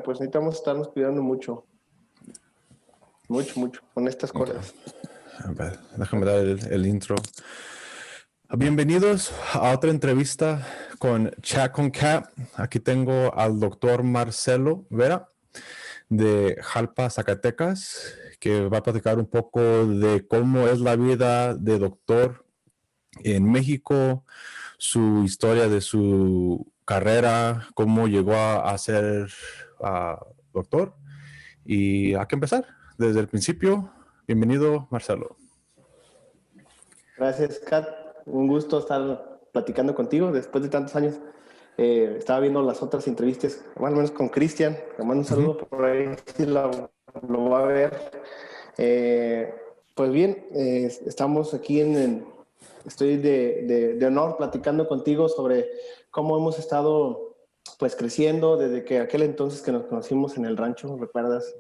Pues necesitamos estarnos cuidando mucho. Mucho con estas cosas. A ver, déjame dar el intro. Bienvenidos a otra entrevista con Chat con Cat. Aquí tengo al doctor Marcelo Vera de Jalpa, Zacatecas, que va a platicar un poco de cómo es la vida de doctor en México, su historia de su carrera, cómo llegó a ser doctor. Y hay que empezar desde el principio. Bienvenido, Marcelo. Gracias, Kat. Un gusto estar platicando contigo después de tantos años. Estaba viendo las otras entrevistas, más o menos con Cristian. Le mando un saludo por ahí, si lo va a ver. Pues bien, estamos aquí estoy de honor platicando contigo sobre cómo hemos estado pues creciendo desde que aquel entonces que nos conocimos en el rancho, ¿recuerdas?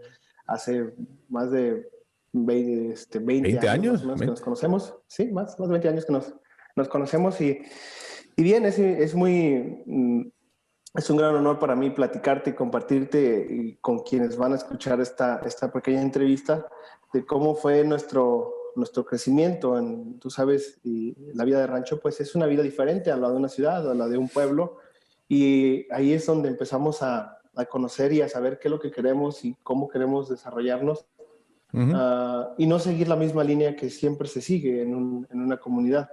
Hace más de 20 años más o menos que nos conocemos. Sí, más de 20 años que nos conocemos y bien, es un gran honor para mí platicarte y compartirte con quienes van a escuchar esta pequeña entrevista de cómo fue nuestro crecimiento. Tú sabes, y la vida de rancho pues es una vida diferente a la de una ciudad, a la de un pueblo, y ahí es donde empezamos a conocer y a saber qué es lo que queremos y cómo queremos desarrollarnos. Y no seguir la misma línea que siempre se sigue en una comunidad.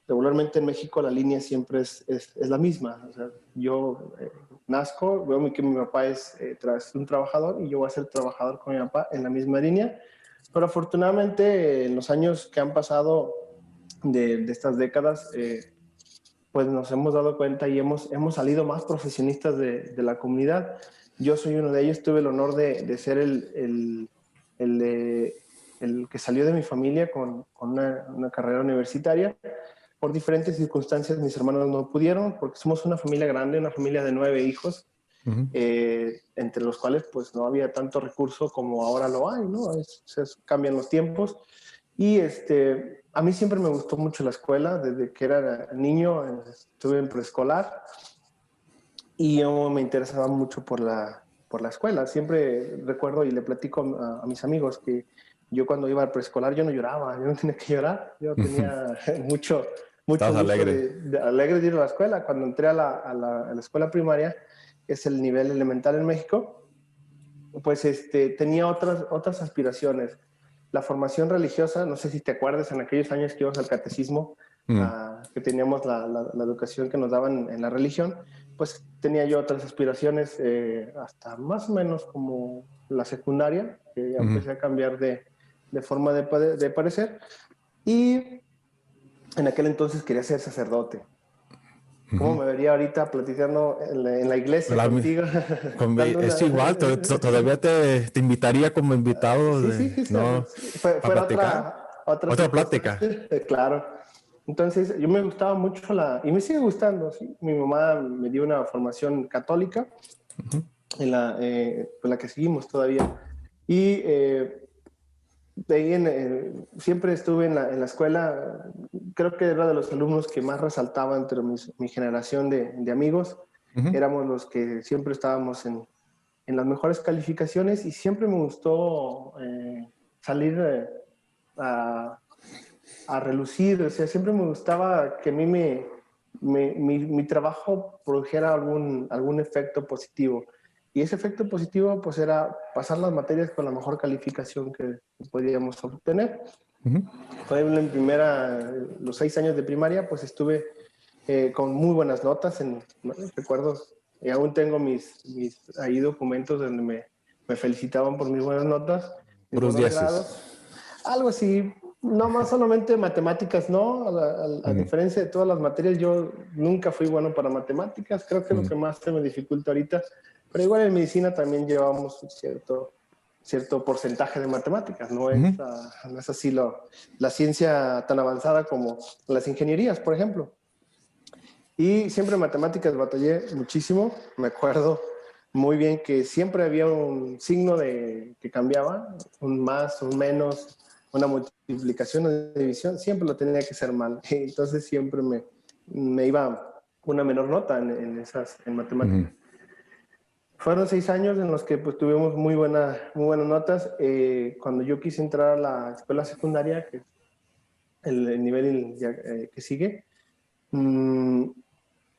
Regularmente en México la línea siempre es la misma. O sea, yo nazco, veo que mi papá es un trabajador y yo voy a ser trabajador con mi papá en la misma línea. Pero afortunadamente en los años que han pasado de estas décadas, pues nos hemos dado cuenta y hemos salido más profesionistas de la comunidad. Yo soy uno de ellos, tuve el honor de ser el que salió de mi familia con una carrera universitaria. Por diferentes circunstancias mis hermanos no pudieron, porque somos una familia grande, una familia de 9 hijos, entre los cuales pues no había tanto recurso como ahora lo hay, ¿no? Cambian los tiempos. Y a mí siempre me gustó mucho la escuela, desde que era niño estuve en preescolar y yo me interesaba mucho por la escuela. Siempre recuerdo y le platico a mis amigos que yo cuando iba al preescolar yo no lloraba, yo no tenía que llorar, yo tenía mucho gusto alegre. alegre de ir a la escuela. Cuando entré a la escuela primaria, que es el nivel elemental en México, pues tenía otras aspiraciones. La formación religiosa, no sé si te acuerdas en aquellos años que íbamos al catecismo, que teníamos la educación que nos daban en la religión, pues tenía yo otras aspiraciones hasta más o menos como la secundaria, que ya empecé a cambiar de forma de parecer, y en aquel entonces quería ser sacerdote. ¿Cómo me vería ahorita platicando en la iglesia contigo? Es igual, todavía te invitaría como invitado. Sí. ¿No? Fuera otra plática. Claro. Entonces, yo me gustaba mucho y me sigue gustando, ¿sí? Mi mamá me dio una formación católica, en la que seguimos todavía. Y de ahí siempre estuve en la escuela. Creo que era de los alumnos que más resaltaba entre mi generación de amigos. Éramos los que siempre estábamos en las mejores calificaciones y siempre me gustó salir a relucir. O sea, siempre me gustaba que a mí mi trabajo produjera algún efecto positivo. Y ese efecto positivo pues era pasar las materias con la mejor calificación que podíamos obtener. Por ejemplo, los 6 años de primaria pues estuve con muy buenas notas. Recuerdo, y aún tengo mis ahí documentos donde me felicitaban por mis buenas notas, mis Puros buenos 10. grados. Algo así, no más solamente matemáticas, ¿no? A diferencia de todas las materias, yo nunca fui bueno para matemáticas. Creo que es lo que más se me dificulta ahorita. Pero igual en medicina también llevamos cierto porcentaje de matemáticas. No es así la ciencia tan avanzada como las ingenierías, por ejemplo. Y siempre en matemáticas batallé muchísimo. Me acuerdo muy bien que siempre había un signo que cambiaba, un más, un menos, una multiplicación o división, siempre lo tenía que hacer mal. Entonces siempre me iba una menor nota en matemáticas. Fueron 6 años en los que pues tuvimos muy buenas notas. Cuando yo quise entrar a la escuela secundaria, que es el nivel que sigue, mmm,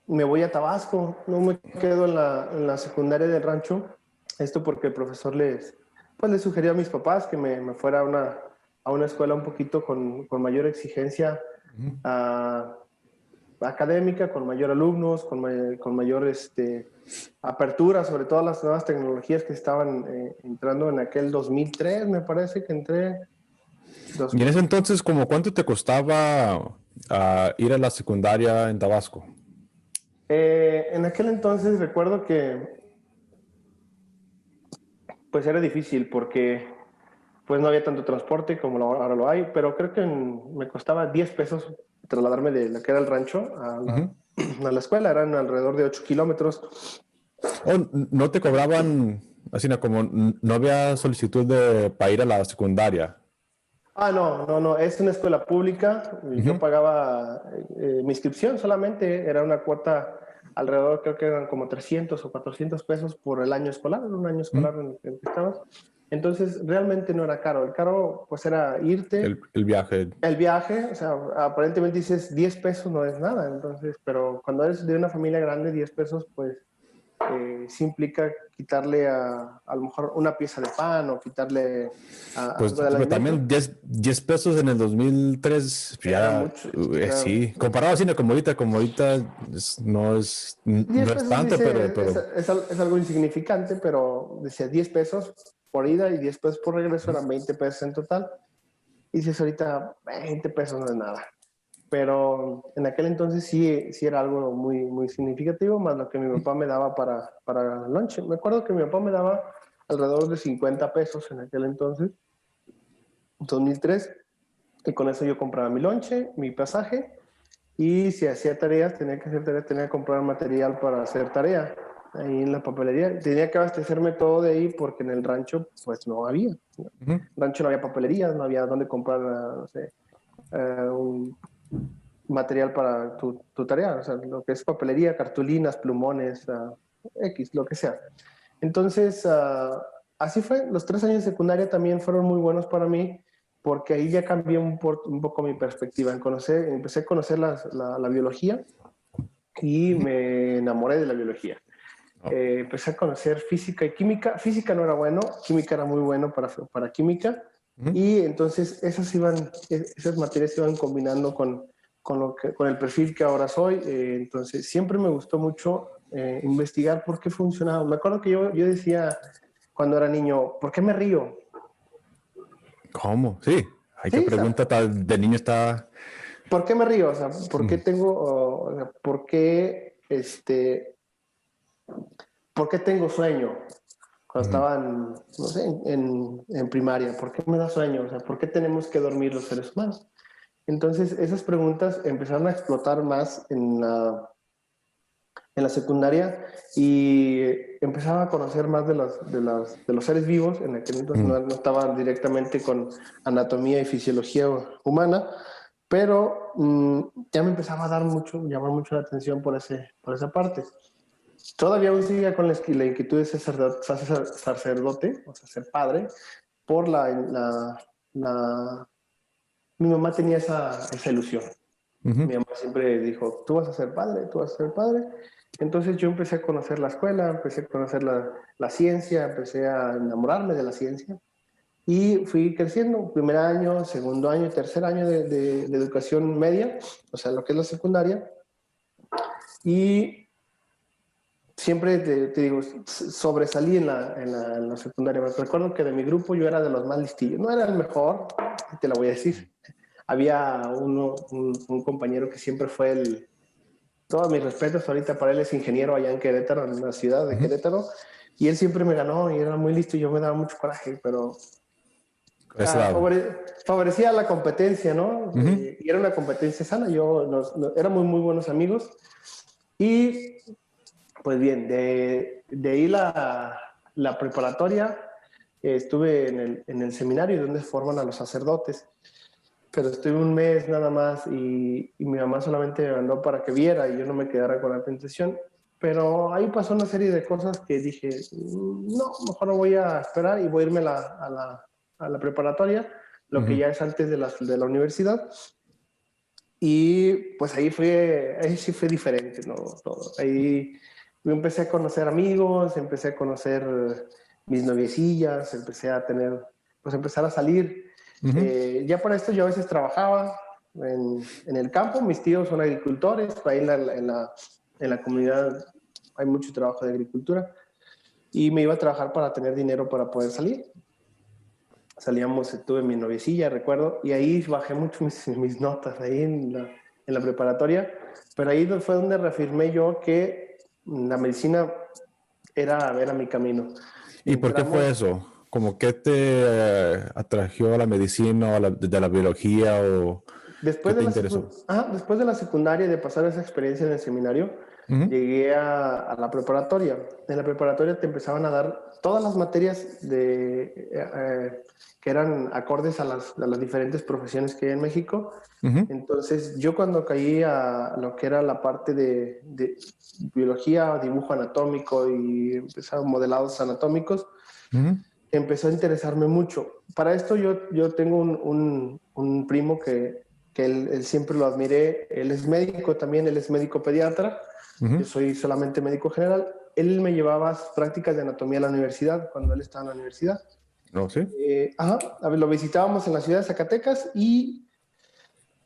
me voy a Tabasco, no me quedo en la secundaria del rancho. Esto porque el profesor pues les sugirió a mis papás que me fuera a una escuela un poquito con mayor exigencia académica, con mayor alumnos, con mayor apertura sobre todas las nuevas tecnologías que estaban entrando en aquel 2003, me parece que entré. Y en ese entonces, ¿como cuánto te costaba ir a la secundaria en Tabasco? En aquel entonces recuerdo que pues era difícil porque pues no había tanto transporte como ahora lo hay, pero creo que me costaba 10 pesos trasladarme de lo que era el rancho a la escuela, eran alrededor de 8 kilómetros. ¿O no te cobraban, así como no había solicitud para ir a la secundaria? No, es una escuela pública. Yo pagaba mi inscripción solamente, era una cuota alrededor, creo que eran como 300 o 400 pesos por el año escolar, un año escolar en el que estabas. Entonces, realmente no era caro. El caro, pues, era irte. El viaje. El viaje, o sea, aparentemente dices 10 pesos no es nada, entonces, pero cuando eres de una familia grande, 10 pesos, pues, sí implica quitarle a lo mejor una pieza de pan o quitarle Pues algo del alimento. también 10 pesos en el 2003, Era ya, mucho. Era, sí, comparado así como ahorita no 10 es pesos tanto, dice, pero es algo insignificante, pero decía 10 pesos por ida y 10 pesos por regreso, eran 20 pesos en total. Y dices ahorita 20 pesos no es nada. Pero en aquel entonces sí era algo muy significativo, más lo que mi papá me daba para lunch. Me acuerdo que mi papá me daba alrededor de 50 pesos en aquel entonces, 2003, y con eso yo compraba mi lonche, mi pasaje, y si hacía tareas, tenía que hacer tareas, tenía que comprar material para hacer tarea ahí en la papelería. Tenía que abastecerme todo de ahí porque en el rancho pues no había. En el rancho no había papelerías, no había dónde comprar, no sé, un material para tu tarea, o sea, lo que es papelería, cartulinas, plumones, X, lo que sea. Entonces, así fue. Los 3 años de secundaria también fueron muy buenos para mí porque ahí ya cambié un poco mi perspectiva. Empecé a conocer la biología y me enamoré de la biología. Empecé a conocer física y química. Física no era bueno, química era muy bueno para química. Y entonces esas materias se iban combinando con el perfil que ahora soy. Entonces siempre me gustó mucho investigar por qué funcionaba. Me acuerdo que yo decía cuando era niño, ¿por qué me río? ¿cómo? Sí, hay que Sí, o sea, preguntar, de niño está... ¿por qué me río? O sea, ¿por qué o sea, ¿por qué tengo sueño? Cuando estaba no sé, en primaria, ¿por qué me da sueño? O sea, ¿por qué tenemos que dormir los seres humanos? Entonces, esas preguntas empezaron a explotar más en la secundaria y empezaba a conocer más de los seres vivos. En aquel entonces no estaba directamente con anatomía y fisiología humana, pero ya me empezaba a llamar mucho la atención por esa parte. Todavía aún sigue con la inquietud de ser sacerdote, o sea, ser padre, por mi mamá tenía esa ilusión. Mi mamá siempre dijo, tú vas a ser padre, tú vas a ser padre. Entonces yo empecé a conocer la escuela, empecé a conocer la ciencia, empecé a enamorarme de la ciencia y fui creciendo. Primer año, segundo año, tercer año de educación media, o sea, lo que es la secundaria. Y siempre te digo, sobresalí en la secundaria. Me recuerdo que de mi grupo yo era de los más listillos. No era el mejor, te lo voy a decir. Había un compañero que siempre fue todos mis respetos, ahorita para él es ingeniero allá en Querétaro, en la ciudad de Querétaro, y él siempre me ganó y era muy listo y yo me daba mucho coraje, pero Ese lado. favorecía la competencia, ¿no? Y era una competencia sana, éramos muy buenos amigos y pues bien, de ahí la preparatoria, estuve en el seminario donde forman a los sacerdotes, pero estuve un mes nada más y mi mamá solamente me mandó para que viera y yo no me quedara con la tentación. Pero ahí pasó una serie de cosas que dije, no, mejor no voy a esperar y voy a irme a la preparatoria, lo que Ujú. ya es antes de la universidad. Y pues ahí sí fue diferente, ¿no? Todo. Ahí yo empecé a conocer amigos, empecé a conocer mis noviecillas, empecé a tener, pues empezar a salir. Ujú. Ya para esto yo a veces trabajaba en el campo, mis tíos son agricultores, ahí en la comunidad hay mucho trabajo de agricultura y me iba a trabajar para tener dinero para poder salir. Salíamos, tuve mi noviecilla, recuerdo, y ahí bajé mucho mis notas, ahí en la preparatoria, pero ahí fue donde reafirmé yo que la medicina era mi camino. ¿Y por qué fue Entramos, eso? ¿Como qué te atrajo a la medicina o a de la biología o qué te interesó? después de la secundaria y de pasar esa experiencia en el seminario, Ujú. llegué a la preparatoria. En la preparatoria te empezaban a dar todas las materias que eran acordes a las diferentes profesiones que hay en México. Ujú. Entonces, yo cuando caí a lo que era la parte de biología, dibujo anatómico y empezaron modelados anatómicos, Ujú. empezó a interesarme mucho. Para esto yo tengo un primo que él siempre lo admiré. Él es médico también, él es médico pediatra. Yo Ujú. soy solamente médico general. Él me llevaba a prácticas de anatomía a la universidad, cuando él estaba en la universidad. ¿No? ¿Sí? A ver, lo visitábamos en la ciudad de Zacatecas y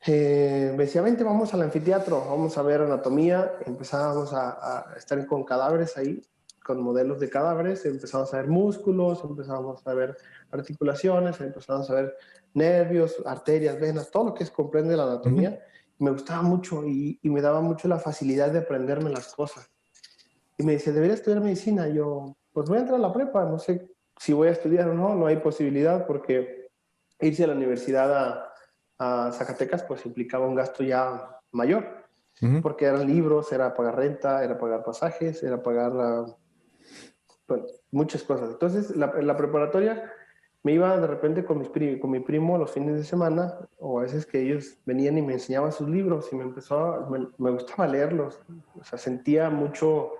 me decía, vente, vamos al anfiteatro, vamos a ver anatomía. Empezábamos a estar con cadáveres ahí, con modelos de cadáveres, empezamos a ver músculos, empezamos a ver articulaciones, empezamos a ver nervios, arterias, venas, todo lo que comprende la Ujú. anatomía. Me gustaba mucho y me daba mucho la facilidad de aprenderme las cosas. Y me dice, debería estudiar medicina. Y yo, pues voy a entrar a la prepa, no sé si voy a estudiar o no, no hay posibilidad porque irse a la universidad a Zacatecas pues implicaba un gasto ya mayor, Ujú. porque eran libros, era pagar renta, era pagar pasajes, era pagar bueno, muchas cosas. Entonces, la preparatoria me iba de repente con mi primo los fines de semana, o a veces que ellos venían y me enseñaban sus libros y me gustaba leerlos. O sea, sentía mucho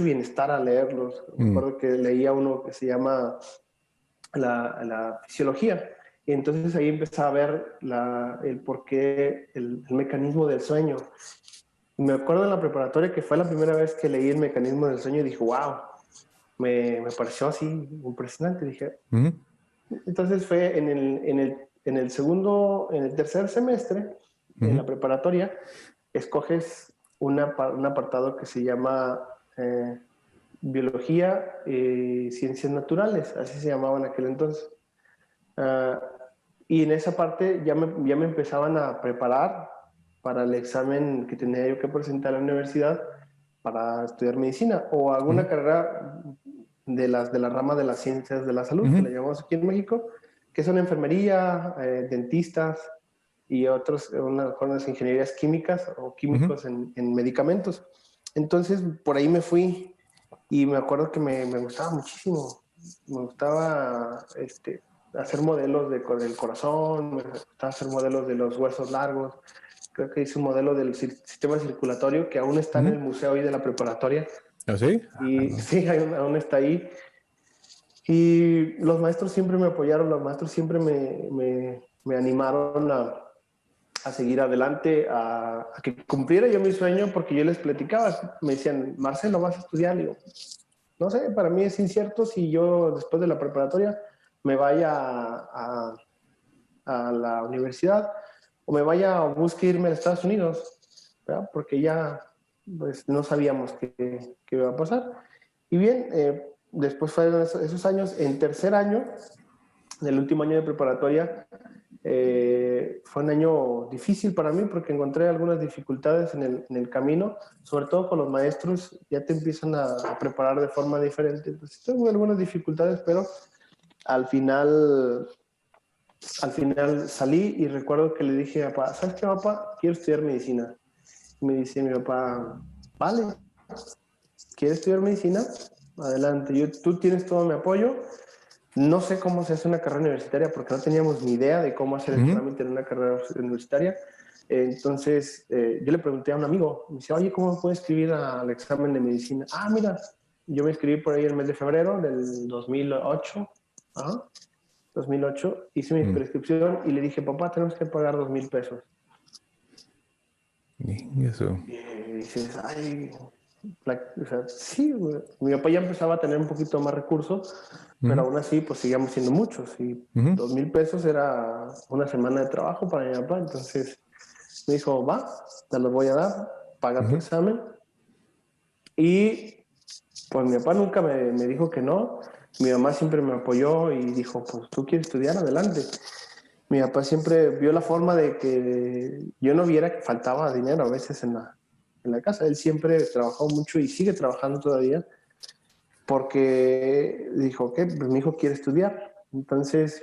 bienestar al leerlos. Me Mm. acuerdo que leía uno que se llama la fisiología. Y entonces ahí empezaba a ver el por qué, el mecanismo del sueño. Y me acuerdo en la preparatoria que fue la primera vez que leí el mecanismo del sueño y dije, wow, me pareció así impresionante. Dije, Ujú. entonces fue en el tercer semestre, en la Ujú. preparatoria, escoges un apartado que se llama Biología y Ciencias Naturales, así se llamaba en aquel entonces. Uh, y en esa parte ya me empezaban a preparar para el examen que tenía yo que presentar a la universidad para estudiar medicina o alguna Ujú. carrera de la rama de las ciencias de la salud, que Ujú. le llamamos aquí en México, que son enfermería, dentistas y unas ingenierías químicas o Ujú. químicos en medicamentos. Entonces, por ahí me fui y me acuerdo que me gustaba muchísimo. Me gustaba hacer modelos del corazón, me gustaba hacer modelos de los huesos largos. Creo que hice un modelo del sistema circulatorio que aún está en Ujú. el museo ahí de la preparatoria. ¿Ah, sí? Y sí, aún está ahí. Y los maestros siempre me apoyaron, los maestros siempre me animaron a seguir adelante, a que cumpliera yo mi sueño, porque yo les platicaba, me decían, Marcelo, ¿vas a estudiar? Y digo, no sé, para mí es incierto si yo después de la preparatoria me vaya a la universidad o me vaya o busque irme a Estados Unidos, ¿verdad? Porque ya pues, no sabíamos qué iba a pasar. Y bien, después fueron esos años, en tercer año, en el último año de preparatoria, fue un año difícil para mí porque encontré algunas dificultades en el camino, sobre todo con los maestros, ya te empiezan a preparar de forma diferente. Entonces, tuve algunas dificultades, pero al final, al final salí y recuerdo que le dije a papá, ¿sabes qué, papá? Quiero estudiar medicina. Y me dice mi papá, vale, ¿quieres estudiar medicina? Adelante, tú tienes todo mi apoyo. No sé cómo se hace una carrera universitaria porque no teníamos ni idea de cómo hacer el Ujú. trámite en una carrera universitaria, Entonces, yo le pregunté a un amigo, me dice, oye, ¿cómo me puedo inscribir al examen de medicina? Ah, mira, yo me inscribí por ahí el mes de febrero del 2008. Ajá, 2008. Hice mi prescripción y le dije, papá, tenemos que pagar 2,000 pesos. Y eso. Y dices, ay, o sea, sí, güey. Mi papá ya empezaba a tener un poquito más recursos, pero aún así, pues seguíamos siendo muchos. Y 2,000 pesos era una semana de trabajo para mi papá. Entonces me dijo, va, te los voy a dar, paga tu examen. Y pues mi papá nunca me dijo que no. Mi mamá siempre me apoyó y dijo, pues tú quieres estudiar, adelante. Mi papá siempre vio la forma de que yo no viera que faltaba dinero a veces en la casa. Él siempre trabajó mucho y sigue trabajando todavía porque dijo, ¿qué? Pues mi hijo quiere estudiar. Entonces,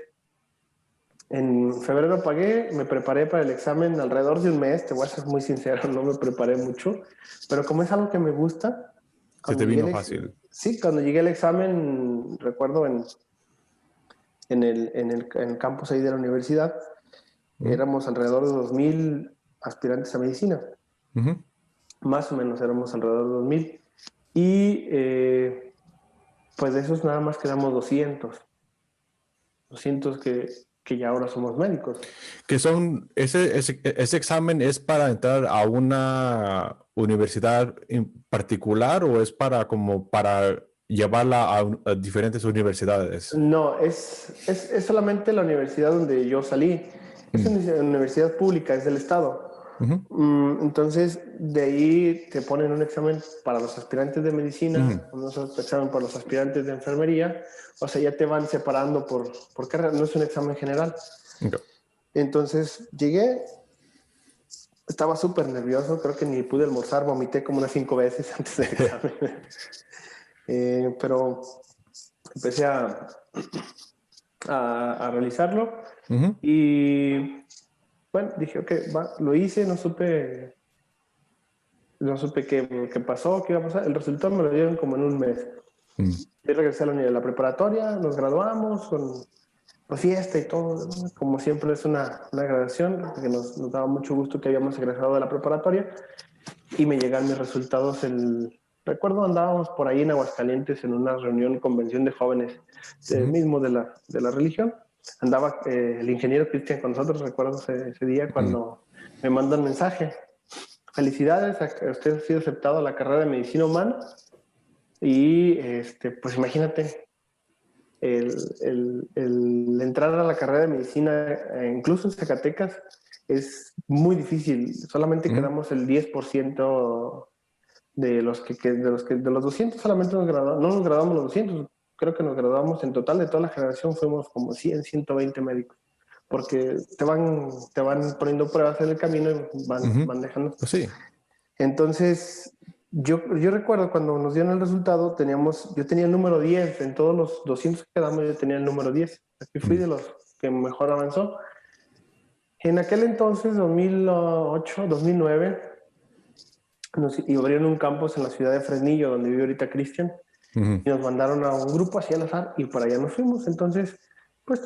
en febrero pagué, me preparé para el examen alrededor de un mes, te voy a ser muy sincero, no me preparé mucho, pero como es algo que me gusta, Se te vino fácil. sí, cuando llegué al examen, recuerdo en el campus ahí de la universidad, éramos alrededor de 2,000 aspirantes a medicina. Más o menos éramos alrededor de 2,000. Y pues de esos nada más quedamos 200 que ya ahora somos médicos. Que son, ese examen es para entrar a una universidad en particular o es para como para llevarla a diferentes universidades? No, es solamente la universidad donde yo salí. Es una universidad pública, es del Estado. Entonces, de ahí te ponen un examen para los aspirantes de medicina, un examen para los aspirantes de enfermería. O sea, ya te van separando por carrera, no es un examen general. Okay. Entonces, llegué, estaba súper nervioso, creo que ni pude almorzar, vomité como unas 5 veces antes del examen. Pero empecé a realizarlo y bueno, dije, ok, va, lo hice, no supe qué pasó, qué iba a pasar. El resultado me lo dieron como en un mes. Yo regresé a la preparatoria, nos graduamos con fiesta y todo, ¿no? Como siempre es una graduación, porque nos daba mucho gusto que habíamos egresado de la preparatoria y me llegan mis resultados recuerdo andábamos por ahí en Aguascalientes en una reunión, convención de jóvenes mismo de la religión. Andaba el ingeniero Cristian con nosotros, recuerdo ese día cuando me manda un mensaje. Felicidades, usted ha sido aceptado a la carrera de medicina humana y pues imagínate, el entrar a la carrera de medicina, incluso en Zacatecas, es muy difícil. Solamente quedamos el 10% de los 200, solamente no nos graduamos los 200. Creo que nos graduamos en total de toda la generación, fuimos como 100, 120 médicos. Porque te van poniendo pruebas en el camino y van dejando. Pues sí. Entonces, yo recuerdo cuando nos dieron el resultado, yo tenía el número 10, en todos los 200 que quedamos yo tenía el número 10. Aquí fui de los que mejor avanzó. En aquel entonces, 2008, 2009, y abrieron un campus en la ciudad de Fresnillo, donde vive ahorita Cristian, y nos mandaron a un grupo así al azar, y para allá nos fuimos. Entonces, pues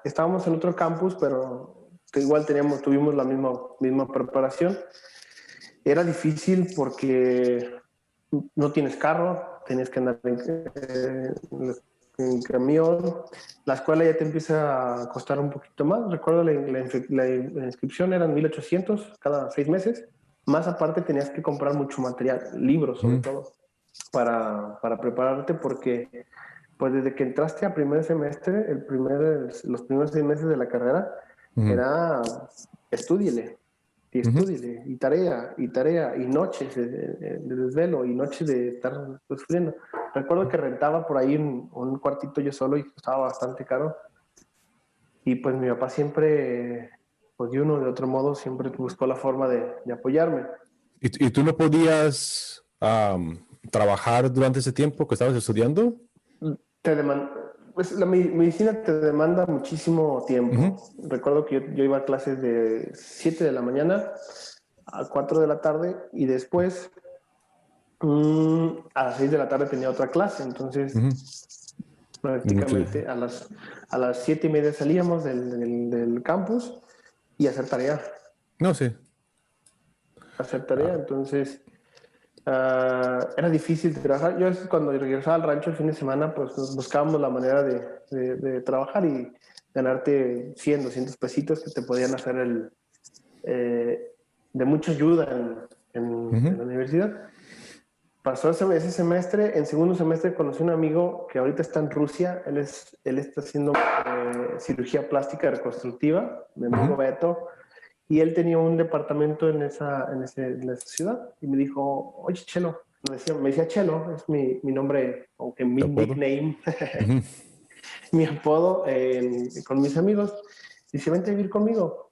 estábamos en otro campus, pero igual tuvimos la misma preparación. Era difícil porque no tienes carro, tenías que andar en camión. La escuela ya te empieza a costar un poquito más. Recuerdo la inscripción eran 1,800 cada 6 meses. Más aparte tenías que comprar mucho material, libros sobre todo, para prepararte porque pues desde que entraste a primer semestre, los primeros 6 meses de la carrera, era estúdiele, y tarea, y noches de desvelo, y noches de estar sufriendo. Recuerdo que rentaba por ahí un cuartito yo solo y costaba bastante caro. Y pues mi papá siempre, pues de uno o de otro modo, siempre buscó la forma de apoyarme. ¿Y tú no podías trabajar durante ese tiempo que estabas estudiando? Pues la medicina te demanda muchísimo tiempo. Recuerdo que yo iba a clases de 7 de la mañana a 4 de la tarde y después a las 6 de la tarde tenía otra clase. Entonces, prácticamente a las 7:30 salíamos del campus y hacer tarea. No, sí. hacer tarea. Entonces, era difícil trabajar. Yo a veces cuando regresaba al rancho el fin de semana, pues nos buscábamos la manera de trabajar y ganarte 100, 200 pesitos que te podían hacer de mucha ayuda en la universidad. Pasó ese semestre, en segundo semestre conocí a un amigo que ahorita está en Rusia, él está haciendo cirugía plástica reconstructiva, mi amigo Beto, y él tenía un departamento en esa ciudad, y me dijo, oye Chelo, me decía Chelo, es mi nombre, aunque mi ¿Te acuerdo? nickname, mi apodo con mis amigos, dice, vente a vivir conmigo,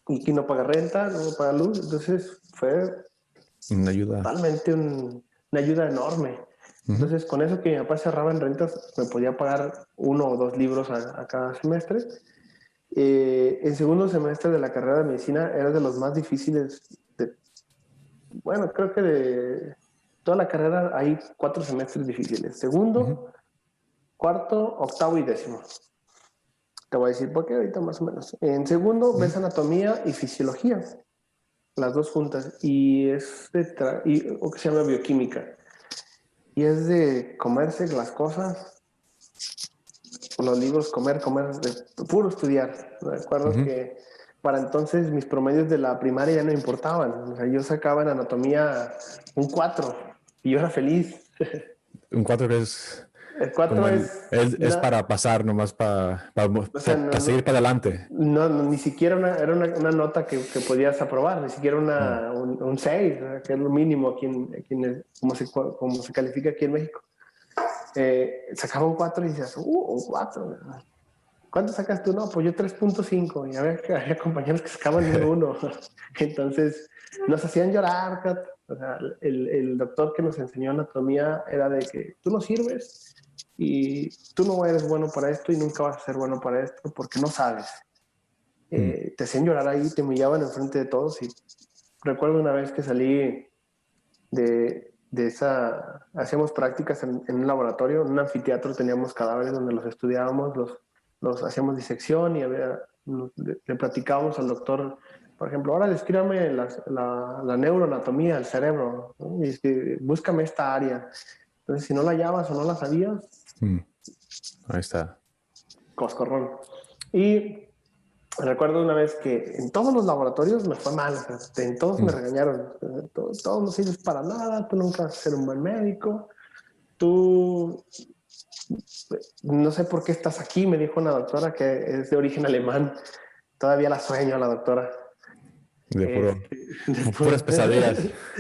y aquí no paga renta, no paga luz, entonces fue Una ayuda. totalmente una ayuda enorme. Ujú. Entonces, con eso que mi papá cerraba en rentas, me podía pagar 1 o 2 libros a cada semestre. En segundo semestre de la carrera de medicina era de los más difíciles. Bueno, creo que de toda la carrera hay 4 semestres difíciles. Ujú. Segundo, cuarto, octavo y décimo. Te voy a decir por qué ahorita más o menos. En segundo Ujú. ves anatomía y fisiología, las dos juntas, y o que se llama bioquímica. Y es de comerse las cosas, los libros, comer, de puro estudiar. Me acuerdo Ujú. que para entonces mis promedios de la primaria ya no importaban. O sea, yo sacaba en anatomía un 4 y yo era feliz. Un 4 que es El como 4 es, es para pasar, nomás para o sea, seguir para adelante. ni siquiera era una nota que podías aprobar, ni siquiera Mm. un 6, que es lo mínimo como se califica aquí en México. Sacaba un 4 y decías, un 4. ¿Cuánto sacas tú? No, pues yo 3.5 y había compañeros que sacaban un 1. Entonces nos hacían llorar, Kat. O sea, el doctor que nos enseñó anatomía era de que tú no sirves y tú no eres bueno para esto y nunca vas a ser bueno para esto porque no sabes. Mm. Te hacían llorar ahí, te humillaban enfrente de todos y recuerdo una vez que salí hacíamos prácticas en un laboratorio, en un anfiteatro teníamos cadáveres donde los estudiábamos, los hacíamos disección y le platicábamos al doctor, por ejemplo, ahora descríbame la neuroanatomía del cerebro, ¿no? Y es que búscame esta área. Entonces, si no la hallabas o no la sabías, Mm. Ahí está. coscorrón. Y recuerdo una vez que en todos los laboratorios me fue mal, o sea, en todos me Mm. regañaron, todos no sirves para nada, tú nunca vas a ser un buen médico, tú no sé por qué estás aquí, me dijo una doctora que es de origen alemán, todavía la sueño a la doctora. De puro, Este, puras después, pesadillas.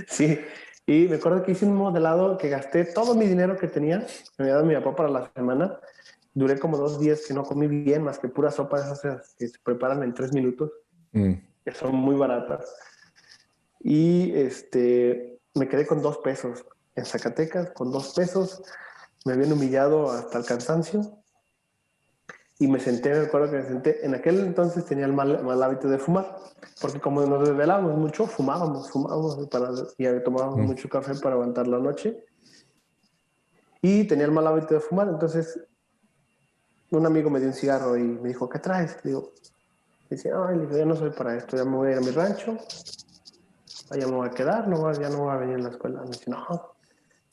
sí, y me acuerdo que hice un modelado que gasté todo mi dinero que tenía, me había dado mi papá para la semana, duré como 2 días que no comí bien, más que pura sopa de esas que se preparan en 3 minutos, Mm. que son muy baratas. Y me quedé con 2 pesos en Zacatecas, con 2 pesos, me habían humillado hasta el cansancio y me senté, me acuerdo que me senté, en aquel entonces tenía el mal hábito de fumar, porque como nos desvelábamos mucho, fumábamos y tomábamos Mm. mucho café para aguantar la noche y tenía el mal hábito de fumar, entonces un amigo me dio un cigarro y me dijo, ¿qué traes? Dice, ay, ya no soy para esto, ya me voy a ir a mi rancho, allá me voy a quedar, ya no voy a venir a la escuela. Me dice, no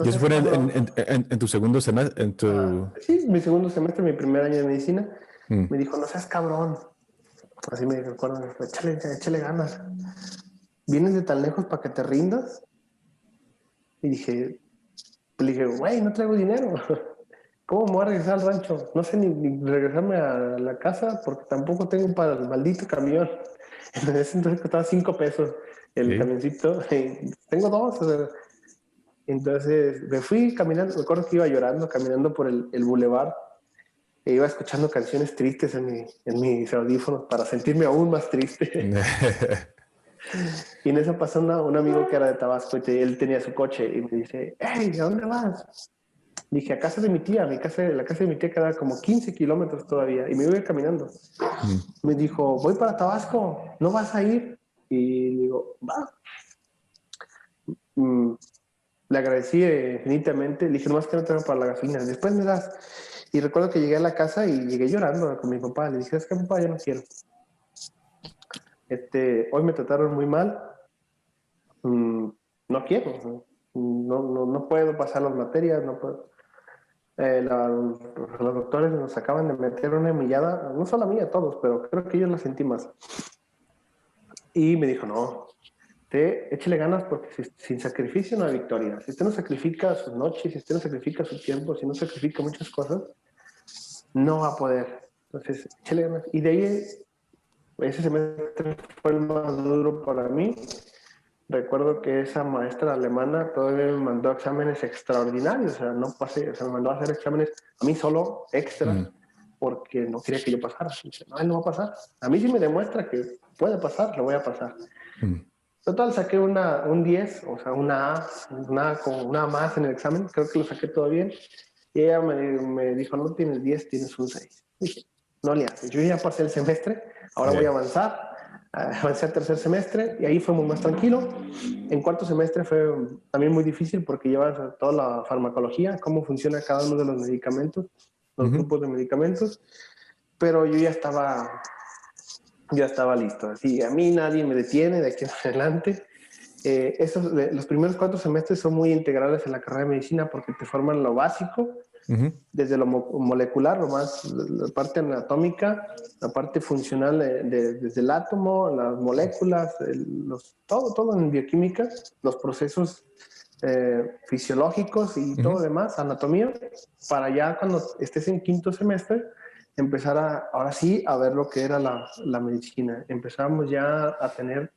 Y eso seas fue cabrón. en tu segundo semestre, en tu... Sí, mi segundo semestre, mi primer año de medicina, Mm. me dijo, no seas cabrón. Así me recuerdo, me dijo, échale ganas. ¿Vienes de tan lejos para que te rindas? Y le dije, güey, no traigo dinero. ¿Cómo me voy a regresar al rancho? No sé ni regresarme a la casa porque tampoco tengo para el maldito camión. En ese entonces costaba 5 pesos el Sí. camioncito. Tengo dos. O sea, entonces me fui caminando, me acuerdo que iba llorando, caminando por el bulevar e iba escuchando canciones tristes en mis audífonos para sentirme aún más triste. Y en eso pasó un amigo que era de Tabasco y él tenía su coche y me dice, hey, ¿a dónde vas? Dije, a casa de mi tía, la casa de mi tía queda como 15 kilómetros todavía y me iba caminando. Mm. Me dijo, voy para Tabasco, ¿no vas a ir? Y digo, va. Mm, Le agradecí infinitamente, le dije, nomás que no tengo para la gasolina, después me das. Y recuerdo que llegué a la casa y llegué llorando con mi papá, le dije, es que papá, yo no quiero. hoy me trataron muy mal, no quiero, no puedo pasar las materias, no puedo. Los doctores nos acaban de meter una humillada, no solo a mí, a todos, pero creo que yo la sentí más. Y me dijo, no, échale ganas porque sin sacrificio no hay victoria. Si usted no sacrifica sus noches, si usted no sacrifica su tiempo, si no sacrifica muchas cosas, no va a poder. Entonces, échale ganas. Y de ahí, ese semestre fue el más duro para mí. Recuerdo que esa maestra alemana todavía me mandó exámenes extraordinarios, o sea, no pasé, o sea, me mandó a hacer exámenes a mí solo, extra, porque no quería que yo pasara. Dice, no, él no va a pasar. A mí sí me demuestra que puede pasar, lo voy a pasar. Total, saqué un 10, o sea, una A más en el examen, creo que lo saqué todo bien. Y ella me dijo, no tienes 10, tienes un 6. Dije, no le haces, yo ya pasé el semestre, ahora voy a avanzar. Avancé al tercer semestre y ahí fue muy más tranquilo. En cuarto semestre fue también muy difícil porque llevas toda la farmacología, cómo funciona cada uno de los medicamentos, los grupos de medicamentos, pero yo ya estaba listo. Así, a mí nadie me detiene de aquí en adelante. Los primeros 4 semestres son muy integrales en la carrera de medicina porque te forman lo básico, desde lo molecular, la parte anatómica, la parte funcional desde el átomo, las moléculas, todo en bioquímica, los procesos fisiológicos y todo demás, anatomía, para ya cuando estés en quinto semestre empezar ahora sí a ver lo que era la medicina. Empezamos ya a tener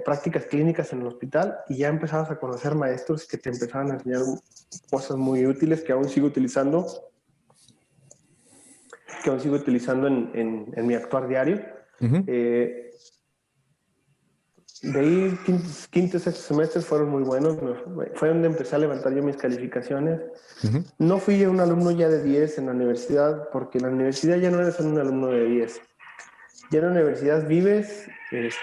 prácticas clínicas en el hospital y ya empezabas a conocer maestros que te empezaban a enseñar cosas muy útiles que aún sigo utilizando, en mi actuar diario. De ahí, quinto y sexto semestres fueron muy buenos. Fue donde empecé a levantar yo mis calificaciones. No fui un alumno ya de 10 en la universidad, porque en la universidad ya no eres un alumno de 10. Ya en la universidad vives,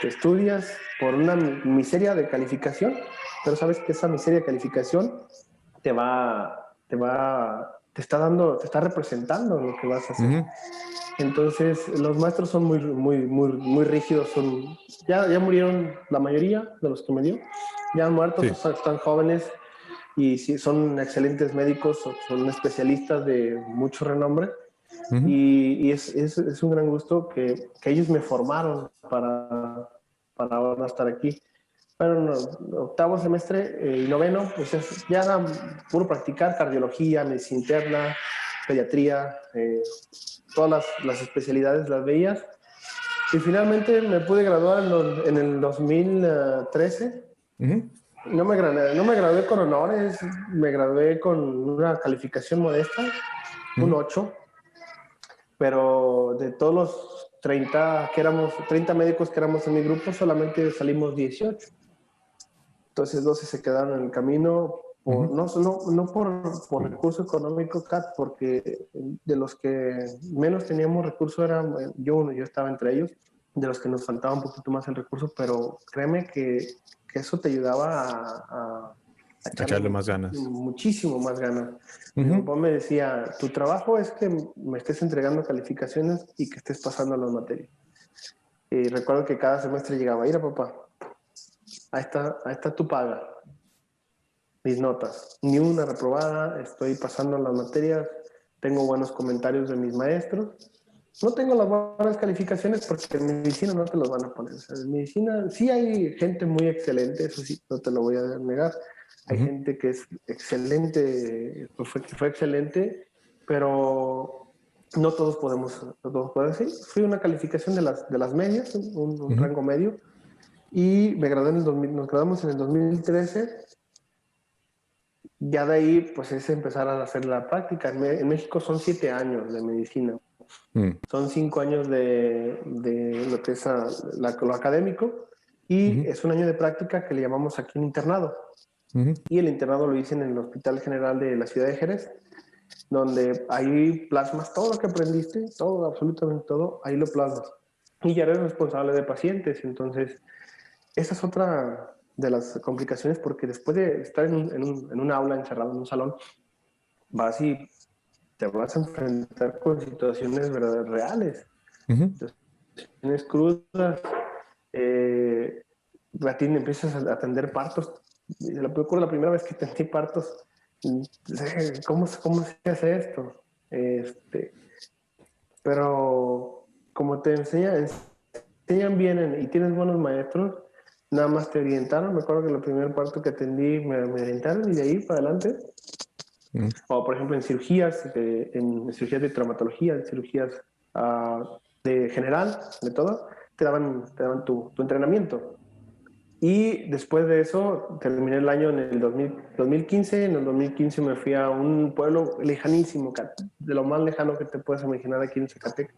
estudias por una miseria de calificación, pero sabes que esa miseria de calificación te está representando lo que vas a hacer. Entonces, los maestros son muy rígidos. Ya murieron la mayoría de los que me dio. Ya han muerto, están jóvenes y sí, son excelentes médicos, son especialistas de mucho renombre. Y es un gran gusto que ellos me formaron para ahora estar aquí. Pero no, octavo semestre y noveno, pues ya era puro practicar cardiología, medicina interna, pediatría, todas las especialidades las veías. Y finalmente me pude graduar en el 2013. No me gradué con honores, me gradué con una calificación modesta, un 8, pero de todos los 30 médicos que éramos en mi grupo, solamente salimos 18. Entonces 12 se quedaron en el camino, no por recurso económico, Kat, porque de los que menos teníamos recurso era yo estaba entre ellos, de los que nos faltaba un poquito más el recurso, pero créeme que eso te ayudaba a echarle más ganas. Muchísimo más ganas. Mi papá me decía, tu trabajo es que me estés entregando calificaciones y que estés pasando las materias. Y recuerdo que cada semestre llegaba, mira papá, ahí está tu paga, mis notas, ni una reprobada, estoy pasando las materias, tengo buenos comentarios de mis maestros. No tengo las buenas calificaciones porque en medicina no te los van a poner. O sea, en medicina sí hay gente muy excelente, eso sí, no te lo voy a negar. Hay gente que es excelente, fue excelente, pero no todos podemos decir. Fui una calificación de las medias, un rango medio, y nos graduamos en el 2013. Ya de ahí, pues es empezar a hacer la práctica. En México son 7 años de medicina. Son 5 años de lo que es lo académico y es un año de práctica que le llamamos aquí un internado. Y el internado lo hice en el Hospital General de la Ciudad de Jerez, donde ahí plasmas todo lo que aprendiste, todo, absolutamente todo, ahí lo plasmas. Y ya eres responsable de pacientes. Entonces, esa es otra de las complicaciones, porque después de estar en un aula encerrado en un salón, vas y te vas a enfrentar con situaciones reales. Entonces, tienes crudas, empiezas a atender partos. Recuerdo la primera vez que atendí partos, ¿cómo se hace esto? Pero como te enseñan bien y tienes buenos maestros, nada más te orientaron. Me acuerdo que el primer parto que atendí me orientaron y de ahí para adelante. O por ejemplo en cirugías de traumatología, en cirugías de general, de todo, te daban tu entrenamiento. Y después de eso, terminé el año en el 2015. En el 2015 me fui a un pueblo lejanísimo, de lo más lejano que te puedes imaginar aquí en Zacatecas.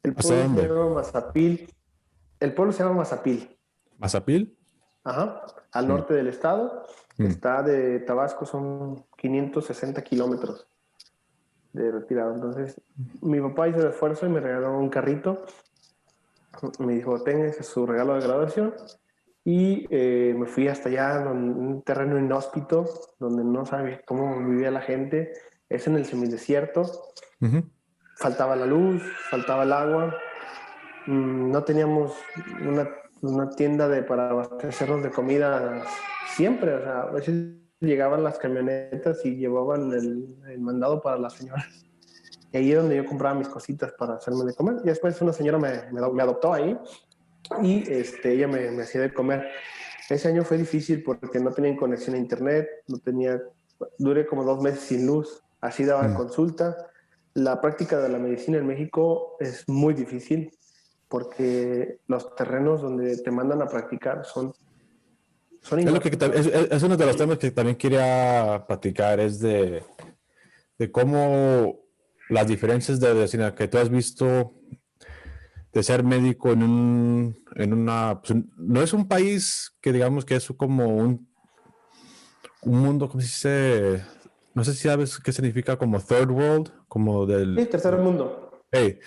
El ¿Hasta pueblo se dónde? llama Mazapil. El pueblo se llama Mazapil. ¿Mazapil? Ajá. Al Mm, norte del estado. mm. Está de Tabasco, son 560 kilómetros de retirado. Entonces, mi papá hizo el esfuerzo y me regaló un carrito. Me dijo, tenga, ese es su regalo de graduación. Y me fui hasta allá, en un terreno inhóspito, donde no sabes cómo vivía la gente. Es en el semidesierto. Ujú. Faltaba la luz, faltaba el agua. No teníamos una tienda para abastecernos de comida siempre. O sea, a veces llegaban las camionetas y llevaban el mandado para las señoras. Y ahí es donde yo compraba mis cositas para hacerme de comer. Y después una señora me adoptó ahí y ella me hacía de comer. Ese año fue difícil porque no tenían conexión a internet, duré como 2 meses sin luz, así daba Mm. consulta. La práctica de la medicina en México es muy difícil porque los terrenos donde te mandan a practicar son Es, lo que, inhóspitos. es uno de los temas que también quería platicar, es de cómo las diferencias de medicina que tú has visto de ser médico en una, pues, no es un país que digamos que es como un mundo, ¿cómo se dice? No sé si sabes qué significa como third world, como Sí, tercer mundo. hey,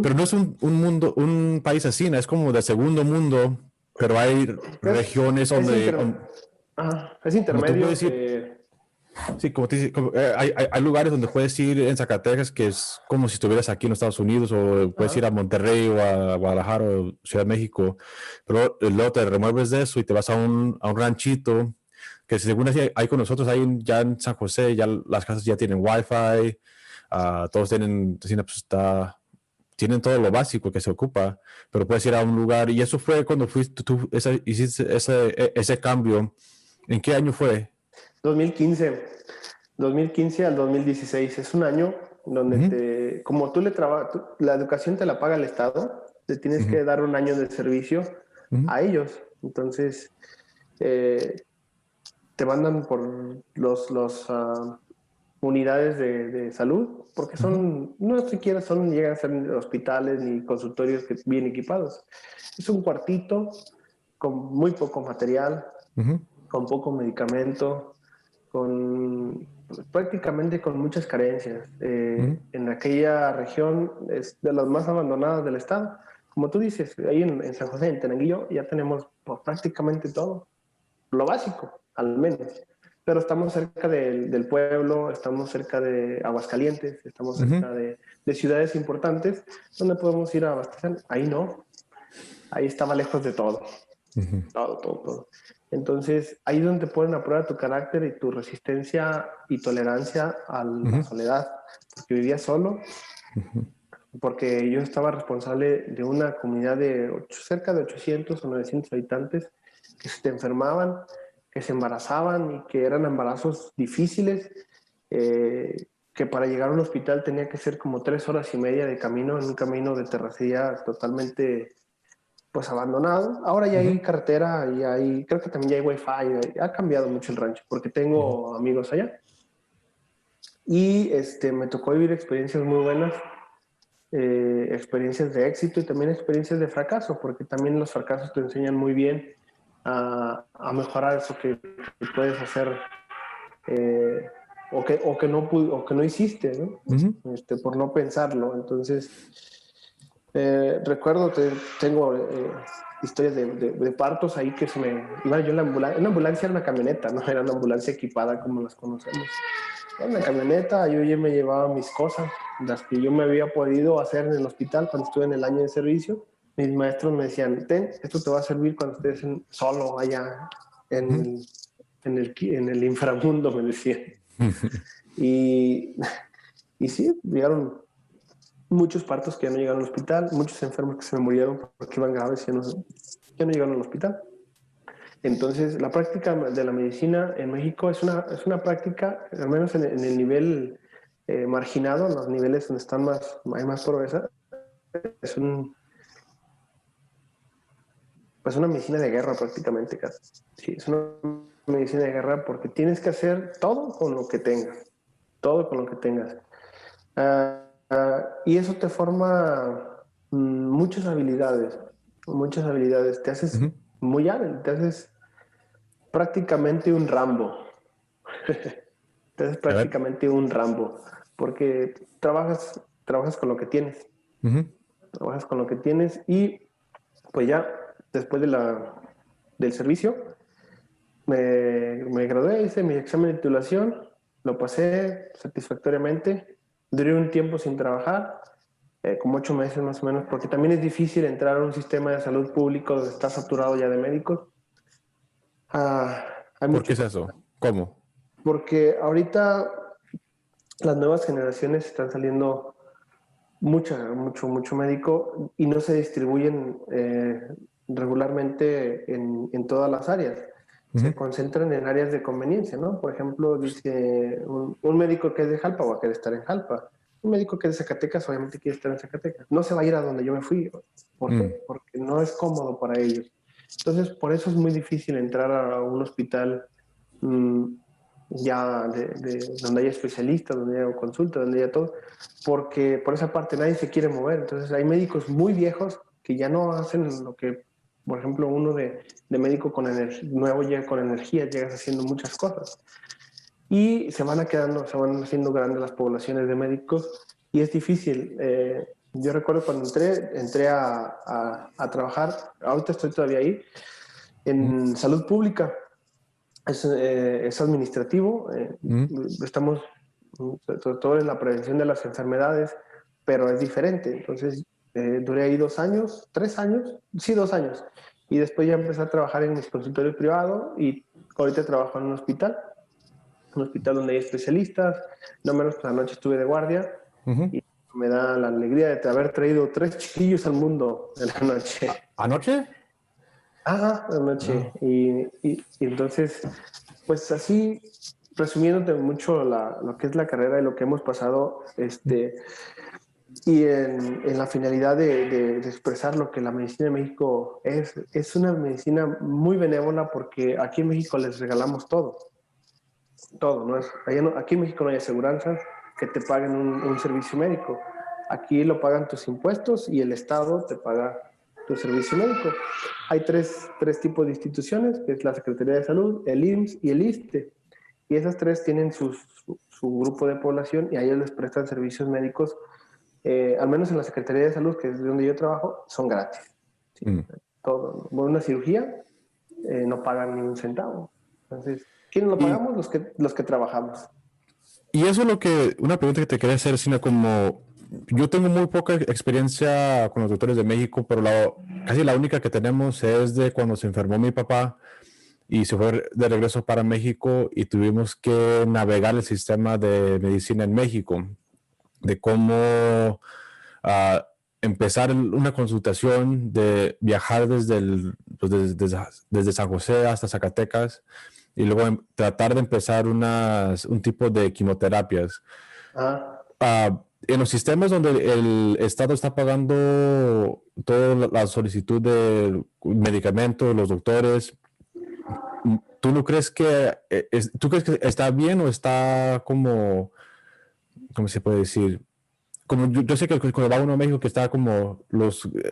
pero no es un mundo, un país así, ¿no? Es como de segundo mundo, pero hay Es, regiones es, donde, inter, es como tú intermedio. puedes ir. Sí, como te dice, hay lugares donde puedes ir en Zacatecas que es como si estuvieras aquí en Estados Unidos, o puedes ir a Monterrey o a Guadalajara o Ciudad de México, pero luego te remueves de eso y te vas a un ranchito que según así hay con nosotros ahí ya en San José, ya las casas ya tienen wifi, todos tienen, pues, tienen todo lo básico que se ocupa, pero puedes ir a un lugar, y eso fue cuando fuiste tú, hiciste ese cambio. ¿En qué año fue? 2015, 2015 al 2016 es un año donde Ujú, como tú la educación te la paga el Estado, te tienes ujú, que dar un año de servicio ujú, a ellos. Entonces, eh, te mandan por los unidades de salud, porque ujú, no siquiera llegan a ser hospitales ni consultorios bien equipados. Es un cuartito con muy poco material, ujú. con poco medicamento, prácticamente con muchas carencias. Ujú, En aquella región es de las más abandonadas del estado. Como tú dices, ahí en San José, en Tenanguillo, ya tenemos pues, prácticamente todo, lo básico, al menos. Pero estamos cerca del pueblo, estamos cerca de Aguascalientes, estamos ujú, cerca de ciudades importantes donde podemos ir a abastecer. Ahí no, ahí estaba lejos de todo. ujú, Todo. Entonces, ahí es donde ponen a prueba tu carácter y tu resistencia y tolerancia a la ujú, soledad. Porque vivía solo, ujú, porque yo estaba responsable de una comunidad de cerca de 800 o 900 habitantes que se enfermaban, que se embarazaban y que eran embarazos difíciles, que para llegar a un hospital tenía que ser como 3 horas y media de camino, en un camino de terracería totalmente pues abandonado. Ahora ya ujú, hay carretera y creo que también ya hay wifi, ha cambiado mucho el rancho porque ujú, tengo amigos allá. Y me tocó vivir experiencias muy buenas, experiencias de éxito y también experiencias de fracaso, porque también los fracasos te enseñan muy bien a mejorar eso que puedes hacer o que no hiciste, ¿no? ujú. Por no pensarlo. Entonces, recuerdo que tengo historias de partos ahí que iba yo en la ambulancia, una ambulancia era una camioneta, no era una ambulancia equipada como las conocemos. en la camioneta, yo ya me llevaba mis cosas, las que yo me había podido hacer en el hospital cuando estuve en el año de servicio. Mis maestros me decían, ten, esto te va a servir cuando estés solo allá en, en el inframundo, me decían. Y, y sí, llegaron muchos partos que ya no llegaron al hospital, muchos enfermos que se me murieron porque iban graves y ya no llegaron al hospital. Entonces, la práctica de la medicina en México es una práctica, al menos en el nivel marginado, en los niveles donde están hay más pobreza, es pues una medicina de guerra prácticamente, casi. Sí, es una medicina de guerra porque tienes que hacer todo con lo que tengas, todo con lo que tengas. Y eso te forma muchas habilidades, te haces muy hábil, te haces prácticamente un Rambo. Te haces A ver. prácticamente un Rambo, porque trabajas con lo que tienes. Trabajas con lo que tienes y pues ya después del servicio me gradué, hice mi examen de titulación, lo pasé satisfactoriamente, duré un tiempo sin trabajar, como 8 meses más o menos, porque también es difícil entrar a un sistema de salud público donde está saturado ya de médicos. Hay ¿Por qué mucho, es eso? ¿Cómo? porque ahorita las nuevas generaciones están saliendo mucho médico y no se distribuyen regularmente en todas las áreas. Se concentran en áreas de conveniencia, ¿no? Por ejemplo, dice un médico que es de Jalpa va a querer estar en Jalpa. Un médico que es de Zacatecas obviamente quiere estar en Zacatecas. No se va a ir a donde yo me fui. ¿Por qué? Porque no es cómodo para ellos. Entonces, por eso es muy difícil entrar a un hospital mmm, ya donde haya especialistas, donde haya consulta, donde haya todo, porque por esa parte nadie se quiere mover. Entonces hay médicos muy viejos que ya no hacen lo que, por ejemplo, uno de médico con nuevo llega con energía, llegas haciendo muchas cosas. Y se van haciendo grandes las poblaciones de médicos y es difícil. Yo recuerdo cuando entré a trabajar, ahorita estoy todavía ahí, en salud pública. Es administrativo, estamos sobre todo en la prevención de las enfermedades, pero es diferente. Entonces, duré ahí 2 años, 3 años, sí, 2 años. Y después ya empecé a trabajar en mis consultorios privados y ahorita trabajo en un hospital donde hay especialistas. No menos que anoche estuve de guardia y me da la alegría de haber traído 3 chiquillos al mundo en la noche. ¿Anoche? Anoche. No. Y entonces, pues así, resumiéndote mucho lo que es la carrera y lo que hemos pasado, y en la finalidad de expresar lo que la medicina de México es una medicina muy benévola porque aquí en México les regalamos todo, todo, ¿no? Aquí en México no hay aseguranzas que te paguen un servicio médico. Aquí lo pagan tus impuestos y el Estado te paga tu servicio médico. Hay tres tipos de instituciones, que es la Secretaría de Salud, el IMSS y el ISSSTE. Y esas tres tienen su grupo de población y a ellos les prestan servicios médicos, al menos en la Secretaría de Salud, que es donde yo trabajo, son gratis. ¿Sí? Todo. Una cirugía no pagan ni un centavo. Entonces, ¿quiénes lo Y, pagamos? Los que trabajamos. y eso es una pregunta que te quería hacer, Sina, como yo tengo muy poca experiencia con los doctores de México, pero casi la única que tenemos es de cuando se enfermó mi papá y se fue de regreso para México y tuvimos que navegar el sistema de medicina en México, de cómo uh, empezar una consultación, de viajar desde San José hasta Zacatecas y luego tratar de empezar un tipo de quimioterapias. Ah, En los sistemas donde el Estado está pagando toda la solicitud de medicamentos, los doctores, ¿tú no crees tú crees que está bien o está cómo se puede decir? Como yo sé que cuando va uno a México que está como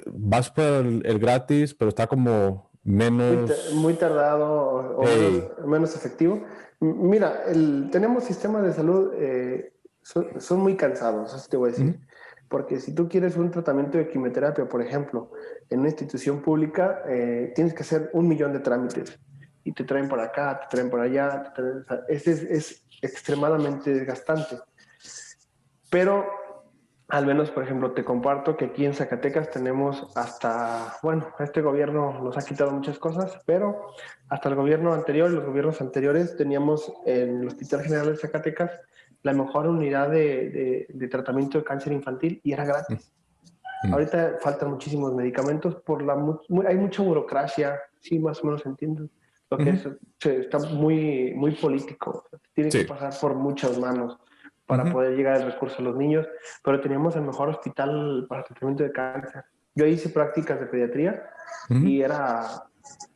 vas por el gratis, pero está como muy menos. tardado o Hey. menos efectivo. Mira, tenemos sistemas de salud, son muy cansados, eso te voy a decir. Porque si tú quieres un tratamiento de quimioterapia, por ejemplo, en una institución pública, tienes que hacer 1 millón de trámites. y te traen para acá, te traen para allá, o sea, es extremadamente desgastante. Pero al menos, por ejemplo, te comparto que aquí en Zacatecas tenemos hasta, bueno, este gobierno nos ha quitado muchas cosas, pero hasta el gobierno anterior, los gobiernos anteriores, teníamos en el Hospital General de Zacatecas la mejor unidad de tratamiento de cáncer infantil y era gratis. Mm. Ahorita faltan muchísimos medicamentos por hay mucha burocracia, sí, más o menos entiendo. Lo que Ujú. es, está muy político, tiene que Sí. pasar por muchas manos para Ujú. poder llegar el recurso a los niños, pero teníamos el mejor hospital para tratamiento de cáncer. Yo hice prácticas de pediatría Ujú. y era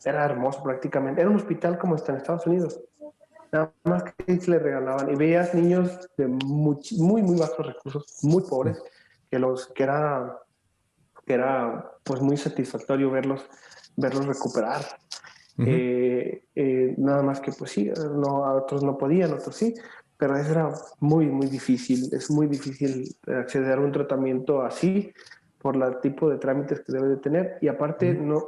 hermoso prácticamente. Era un hospital como está en Estados Unidos. Nada más que se le regalaban. Y veías niños de muy bajos recursos, muy pobres, que era pues muy satisfactorio verlos recuperar. Ujú. Nada más que pues sí, no, a otros no podían, otros sí, pero eso era muy difícil. Es muy difícil acceder a un tratamiento así por el tipo de trámites que debe de tener y aparte Ujú. no,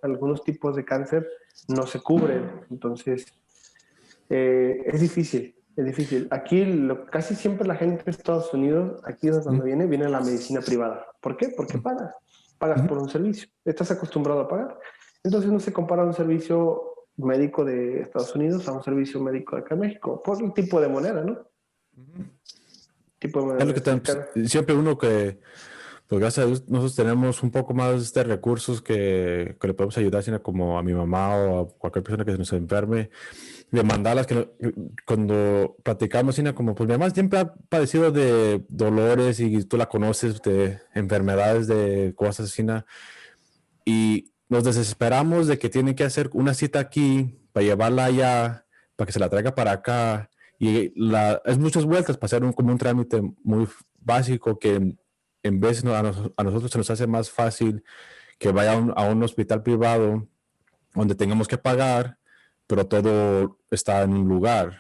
algunos tipos de cáncer no se cubren, entonces es difícil, es difícil. Aquí casi siempre la gente de Estados Unidos, aquí es donde Ujú. viene la medicina privada. ¿Por qué? Porque pagas Ujú. por un servicio, estás acostumbrado a pagar. Entonces no se compara un servicio médico de Estados Unidos a un servicio médico de acá en México, por el tipo de moneda, ¿no? Ujú. Tipo de Es lo moneda que es mexicana. siempre uno que, pues gracias a Dios, nosotros tenemos un poco más de recursos que le podemos ayudar, sino como a mi mamá o a cualquier persona que se nos enferme, de mandarlas que cuando platicamos, sino como pues mi mamá siempre ha padecido de dolores y tú la conoces, de enfermedades, de cosas así, ¿no? Y nos desesperamos de que tiene que hacer una cita aquí para llevarla allá, para que se la traiga para acá. Y es muchas vueltas para hacer como un trámite muy básico que en vez a nosotros se nos hace más fácil que vaya a un hospital privado donde tengamos que pagar, pero todo está en un lugar.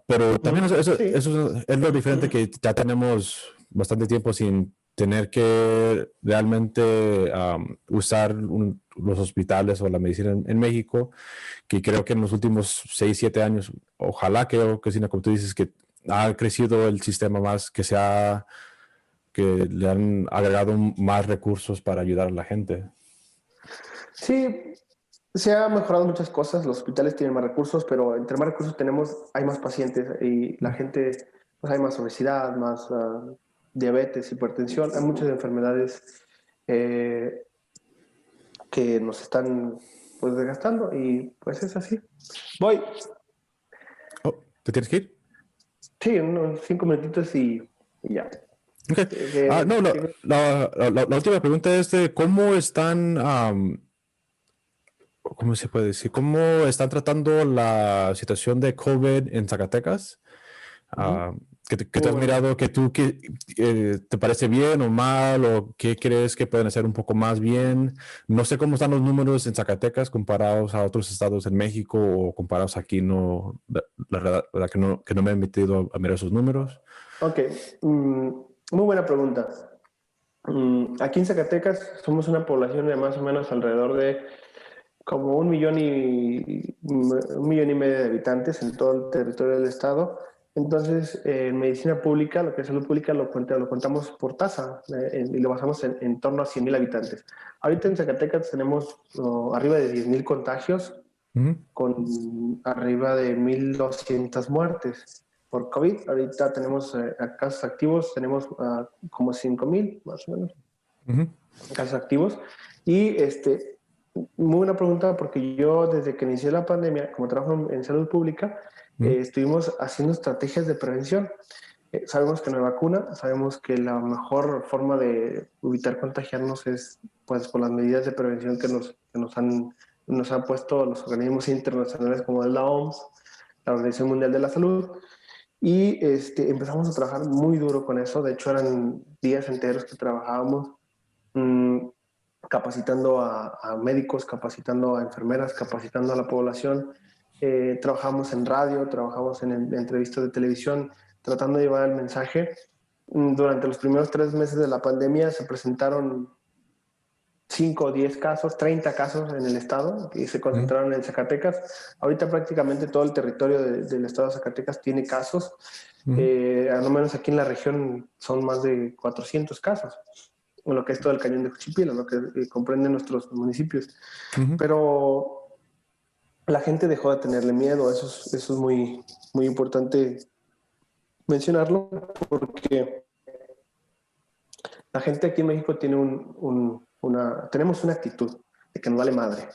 Pero también Sí, eso es lo diferente que ya tenemos bastante tiempo sin tener que realmente usar los hospitales o la medicina en México, que creo que en los últimos 6, 7 años, ojalá creo que, como tú dices, que ha crecido el sistema más, que le han agregado más recursos para ayudar a la gente. sí, se ha mejorado muchas cosas, los hospitales tienen más recursos, pero entre más recursos tenemos, hay más pacientes y la gente, pues hay más obesidad, más diabetes, hipertensión, hay muchas enfermedades eh, que nos están pues desgastando y pues es así. Voy, Oh, ¿te tienes que ir? sí, en unos 5 minutitos y ya. Ok. Que- No, que- la última pregunta es de cómo están, ¿cómo se puede decir? ¿Cómo están tratando la situación de COVID en Zacatecas? Ujú. Ah, que te Muy has buena. mirado, que tú te parece bien o mal, o qué crees que pueden hacer un poco más bien. No sé cómo están los números en Zacatecas comparados a otros estados en México o comparados aquí, no, verdad que no me he metido a mirar esos números. Ok, muy buena pregunta. Aquí en Zacatecas somos una población de más o menos alrededor de como 1,5 millones de habitantes en todo el territorio del estado. Entonces, en medicina pública, lo que es salud pública, lo contamos por tasa y lo basamos en torno a 100,000 habitantes. Ahorita en Zacatecas tenemos arriba de 10,000 contagios Ujú. con arriba de 1,200 muertes por COVID. Ahorita tenemos casos activos, tenemos como 5,000 más o menos Ujú. casos activos. Y muy buena pregunta porque yo desde que inicié la pandemia, como trabajo en salud pública, Ujú. estuvimos haciendo estrategias de prevención. Sabemos que no hay vacuna, sabemos que la mejor forma de evitar contagiarnos es pues por las medidas de prevención nos han puesto los organismos internacionales como es la OMS, la Organización Mundial de la Salud, y empezamos a trabajar muy duro con eso. De hecho, eran días enteros que trabajábamos mmm, capacitando a médicos, capacitando a enfermeras, capacitando a la población. Trabajamos en radio, trabajamos en entrevistas de televisión, tratando de llevar el mensaje. Durante los primeros 3 meses de la pandemia se presentaron 5 o 10 casos, 30 casos en el estado y se concentraron en Zacatecas. Ahorita prácticamente todo el territorio del estado de Zacatecas tiene casos. A lo menos aquí en la región son más de 400 casos, en lo que es todo el cañón de Juchipila, lo que comprende nuestros municipios. Pero la gente dejó de tenerle miedo, eso es muy, muy importante mencionarlo, porque la gente aquí en México tiene tenemos una actitud de que nos vale madre.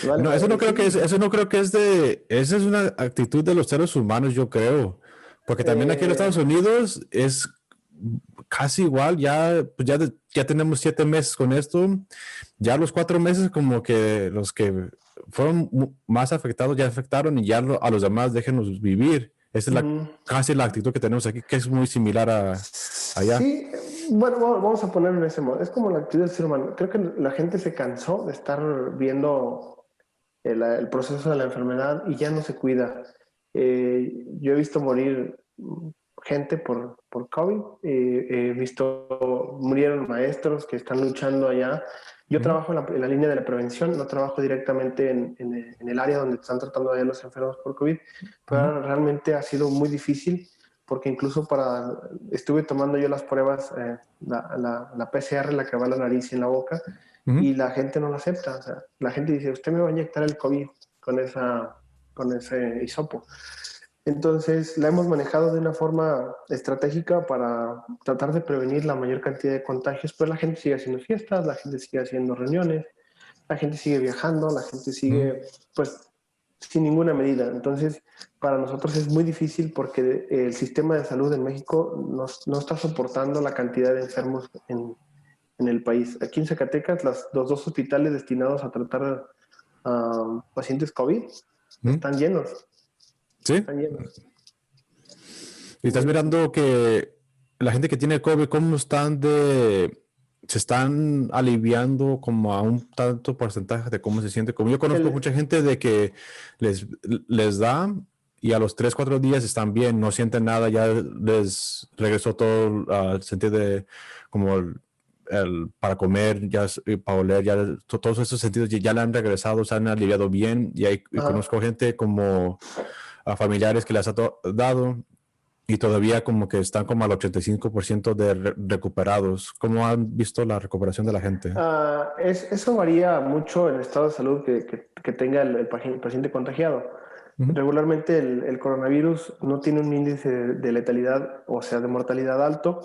No, eso no creo que es, eso no creo que es esa es una actitud de los seres humanos, yo creo. Porque también aquí en Estados Unidos es casi igual, pues ya tenemos 7 meses con esto, ya los 4 meses como que los que fueron más afectados ya afectaron y ya a los demás déjenos vivir. Esa es casi la actitud que tenemos aquí, que es muy similar a allá. Sí, bueno, vamos a ponerlo en ese modo. Es como la actitud del ser humano. Creo que la gente se cansó de estar viendo el proceso de la enfermedad y ya no se cuida. Yo he visto morir gente por COVID, he visto murieron maestros que están luchando allá. Yo trabajo en la línea de la prevención, no trabajo directamente en el área donde están tratando a los enfermos por COVID, pero realmente ha sido muy difícil porque incluso estuve tomando yo las pruebas, la PCR, la que va a la nariz y en la boca, y la gente no la acepta. O sea, la gente dice, usted me va a inyectar el COVID con ese hisopo. Entonces, la hemos manejado de una forma estratégica para tratar de prevenir la mayor cantidad de contagios, pero la gente sigue haciendo fiestas, la gente sigue haciendo reuniones, la gente sigue viajando, la gente sigue, pues, sin ninguna medida. Entonces, para nosotros es muy difícil porque el sistema de salud en México no está soportando la cantidad de enfermos en el país. Aquí en Zacatecas, los 2 hospitales destinados a tratar a pacientes COVID están llenos. ¿Sí? Están llenos. Y estás mirando que la gente que tiene COVID, ¿cómo se están aliviando como a un tanto porcentaje de cómo se siente? Como yo conozco mucha gente de que les da y a los 3, 4 días están bien, no sienten nada, ya les regresó todo al sentido de como para comer, ya para oler, ya todos esos sentidos ya le han regresado, se han aliviado bien y conozco gente como a familiares que les ha dado y todavía como que están como al 85% de recuperados. ¿Cómo han visto la recuperación de la gente? Eso varía mucho en el estado de salud que tenga el paciente contagiado. Regularmente el coronavirus no tiene un índice de letalidad, o sea, de mortalidad alto,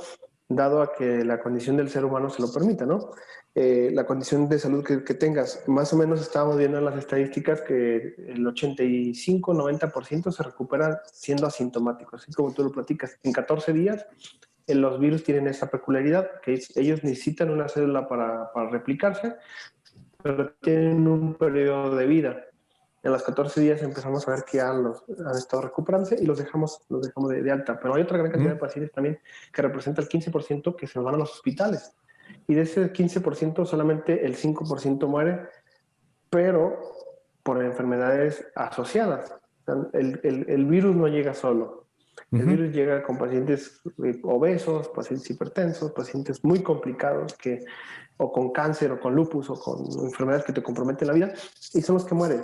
dado a que la condición del ser humano se lo permita, ¿no? La condición de salud que tengas. Más o menos estábamos viendo en las estadísticas que el 85-90% se recupera siendo asintomáticos, así como tú lo platicas. En 14 días, los virus tienen esa peculiaridad, que ellos necesitan una célula para replicarse, pero tienen un periodo de vida. En los 14 días empezamos a ver que ya han estado recuperándose y los dejamos de alta. Pero hay otra gran cantidad de pacientes también que representa el 15% que se van a los hospitales. Y de ese 15% solamente el 5% muere, pero por enfermedades asociadas. O sea, el virus no llega solo. El virus llega con pacientes obesos, pacientes hipertensos, pacientes muy complicados o con cáncer o con lupus o con enfermedades que te comprometen la vida y son los que mueren.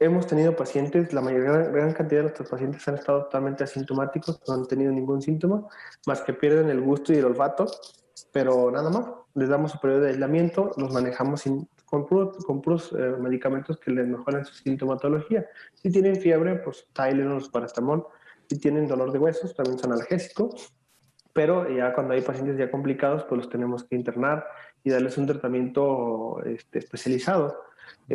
Hemos tenido pacientes, la gran cantidad de nuestros pacientes han estado totalmente asintomáticos, no han tenido ningún síntoma, más que pierden el gusto y el olfato, pero nada más. Les damos su periodo de aislamiento, los manejamos con puros medicamentos que les mejoran su sintomatología. Si tienen fiebre, pues Tylenol, paracetamol. Si tienen dolor de huesos, también son analgésicos. Pero ya cuando hay pacientes ya complicados, pues los tenemos que internar y darles un tratamiento especializado.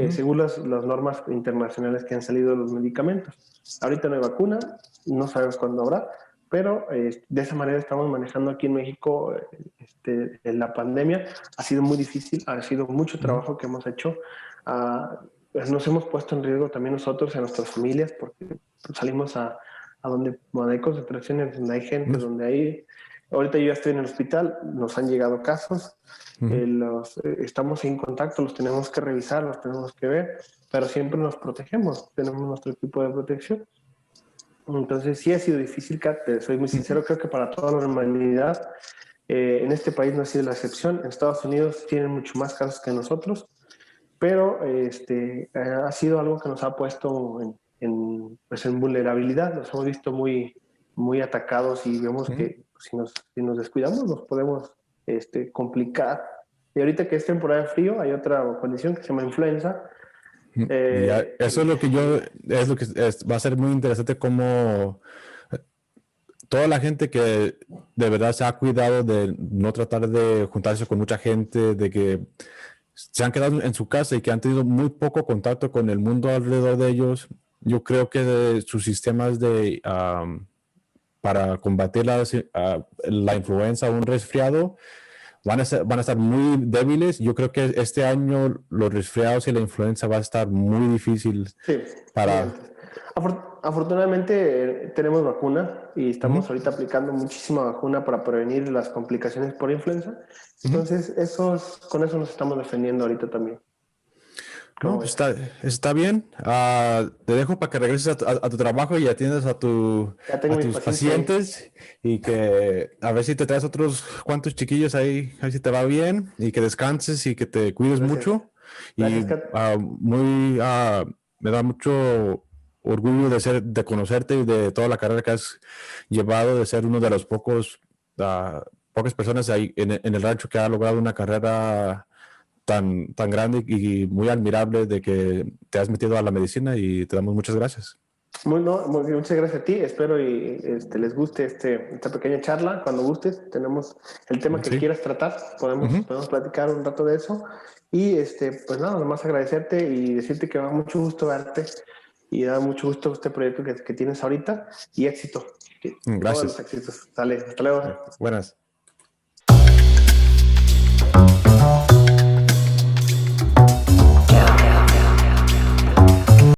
Según las normas internacionales que han salido de los medicamentos. Ahorita no hay vacuna, no sabemos cuándo habrá, pero de esa manera estamos manejando aquí en México la pandemia. Ha sido muy difícil, ha sido mucho trabajo que hemos hecho. Pues nos hemos puesto en riesgo también nosotros, a nuestras familias, porque salimos a donde hay concentraciones, donde hay gente, donde hay... Ahorita yo ya estoy en el hospital, nos han llegado casos, estamos en contacto, los tenemos que revisar, los tenemos que ver, pero siempre nos protegemos, tenemos nuestro equipo de protección. Entonces sí ha sido difícil, Kat, soy muy sincero, creo que para toda la humanidad En este país no ha sido la excepción. En Estados Unidos tienen mucho más casos que nosotros, pero ha sido algo que nos ha puesto pues en vulnerabilidad. Nos hemos visto muy, muy atacados y vemos que si nos descuidamos nos podemos complicar. Y ahorita que es temporada de frío, hay otra condición que se llama influenza. Eso es lo que va a ser muy interesante como toda la gente que de verdad se ha cuidado de no tratar de juntarse con mucha gente, de que se han quedado en su casa y que han tenido muy poco contacto con el mundo alrededor de ellos. Yo creo que sus sistemas para combatir la influenza o un resfriado van a estar muy débiles. Yo creo que este año los resfriados y la influenza va a estar muy difícil Sí, para... Afortunadamente tenemos vacuna y estamos ahorita aplicando muchísima vacuna para prevenir las complicaciones por influenza. Entonces, con eso nos estamos defendiendo ahorita también. No, pues está bien. Te dejo para que regreses a tu trabajo y atiendas Ya tengo a mis tus pacientes pacientes y que a ver si te traes otros cuantos chiquillos ahí, a ver si te va bien y que descanses y que te cuides Gracias. mucho. Gracias, Y Kat. me da mucho orgullo de conocerte y de toda la carrera que has llevado, de ser uno de los pocas personas ahí en el rancho que ha logrado una carrera tan grande y muy admirable de que te has metido a la medicina y te damos muchas gracias. Muy bien, muchas gracias a ti. Espero y les guste esta pequeña charla. Cuando gustes, tenemos el tema que Sí. quieras tratar. Podemos platicar un rato de eso. Y pues nada, nomás agradecerte y decirte que me da mucho gusto verte y da mucho gusto este proyecto que tienes ahorita y éxito. Todos los Gracias. éxitos. Sale, hasta luego. Buenas.